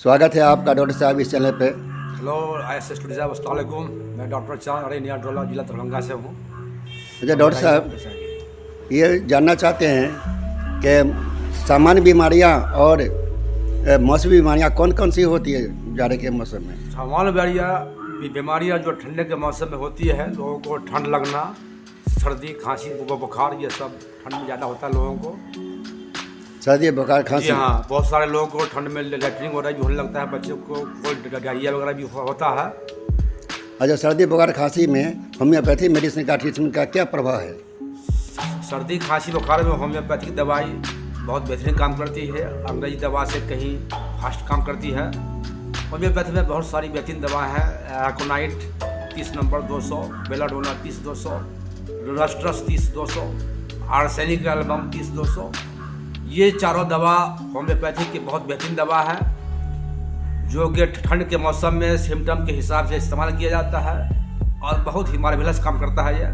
स्वागत है आपका डॉक्टर साहब इस चैनल पे। हेलो IS स्टूडियो साहब, अस्सलाम वालेकुम। मैं डॉक्टर चांद अरेनिया डोला जिला दरभंगा से हूँ। अच्छा डॉक्टर साहब, ये जानना चाहते हैं कि सामान्य बीमारियां और मौसमी बीमारियां कौन कौन सी होती है जाड़े के मौसम में? सामान्य बीमारियाँ जो ठंडे के मौसम में होती है, लोगों को ठंड लगना, सर्दी, खांसी, बुखार, ये सब ठंड में ज़्यादा होता है लोगों को। सर्दी, बुखार, खांसी? हाँ, बहुत सारे लोगों को ठंड में लैट्रिन वगैरह भी होने लगता है, बच्चों को कोई डायरिया वगैरह भी होता है। अच्छा, सर्दी, बुखार, खांसी में होम्योपैथी मेडिसिन का ट्रीटमेंट का क्या प्रभाव है? सर्दी, खांसी, बुखार में होम्योपैथिक दवाई बहुत बेहतरीन काम करती है, अंग्रेजी दवा से कहीं फास्ट काम करती है। होम्योपैथी में बहुत सारी बेहतरीन दवा है। एकोनाइट 30 नंबर 200, बेलाडोना 30-200, रस्ट्रस 30-200, आर्सेनिक एल्बम 30-200। ये चारों दवा होम्योपैथी की बहुत बेहतरीन दवा है, जो कि ठंड के मौसम में सिम्टम के हिसाब से इस्तेमाल किया जाता है और बहुत ही मार्वेलस काम करता है। ये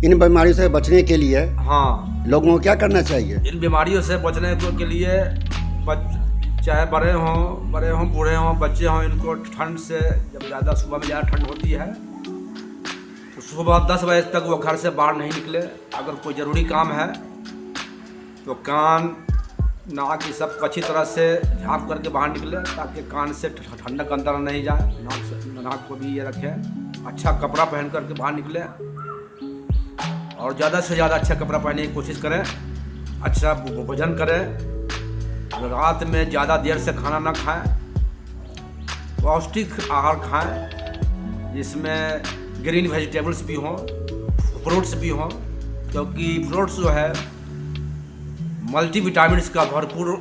इन बीमारियों से बचने के लिए हाँ, लोगों को क्या करना चाहिए? इन बीमारियों से बचने के लिए चाहे बड़े हों, बूढ़े हों, बच्चे हों, इनको ठंड से, जब ज़्यादा सुबह में ज़्यादा ठंड होती है तो सुबह 10 बजे तक वो घर से बाहर नहीं निकले। अगर कोई ज़रूरी काम है तो कान, नाक, ये सब अच्छी तरह से झाँप करके बाहर निकले, ताकि कान से ठंडक अंदर नहीं जाए। नाक को भी ये रखें। अच्छा कपड़ा पहन करके बाहर निकले और ज़्यादा से ज़्यादा अच्छा कपड़ा पहनने की कोशिश करें। अच्छा भोजन करें। रात में ज़्यादा देर से खाना ना खाएं। पौष्टिक आहार खाएं, जिसमें ग्रीन वेजिटेबल्स भी हों, फ्रूट्स भी हों, क्योंकि फ्रूट्स जो है मल्टीविटामिन्स का भरपूर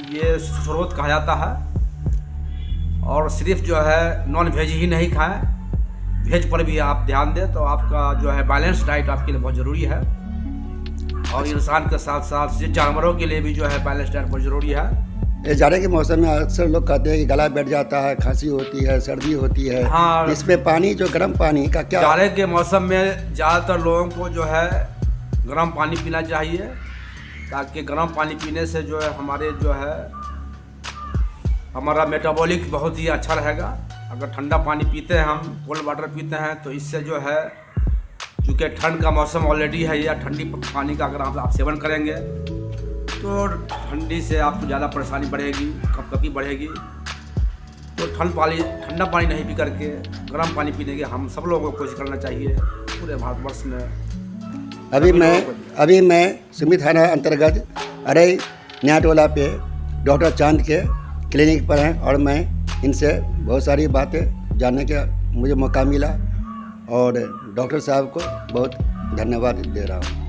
ये स्रोत कहा जाता है। और सिर्फ जो है नॉन वेज ही नहीं खाएं, वेज पर भी आप ध्यान दें, तो आपका जो है बैलेंस डाइट आपके लिए बहुत ज़रूरी है। और इंसान के साथ साथ जानवरों के लिए भी जो है बैलेंस डाइट बहुत ज़रूरी है। ये जाड़े के मौसम में अक्सर लोग कहते हैं कि गला बैठ जाता है, खांसी होती है, सर्दी होती है। हाँ, इसमें पानी, जो गर्म पानी का क्या? जाड़े के मौसम में ज़्यादातर लोगों को जो है गर्म पानी पीना चाहिए, ताकि गर्म पानी पीने से जो है हमारा मेटाबॉलिक बहुत ही अच्छा रहेगा। अगर ठंडा पानी पीते हैं, हम कोल्ड वाटर पीते हैं, तो इससे जो है, चूँकि ठंड का मौसम ऑलरेडी है, या ठंडी पानी का अगर आप सेवन करेंगे तो ठंडी से आपको ज़्यादा परेशानी बढ़ेगी, कपकपी बढ़ेगी। तो ठंडा पानी नहीं पी करके गर्म पानी पीने की हम सब लोगों को कोशिश करना चाहिए पूरे भारतवर्ष में। अभी मैं सुमित थाना अंतर्गत अरे न्याटोला पे डॉक्टर चांद के क्लिनिक पर हैं और मैं इनसे बहुत सारी बातें जानने का मुझे मौका मिला और डॉक्टर साहब को बहुत धन्यवाद दे रहा हूँ।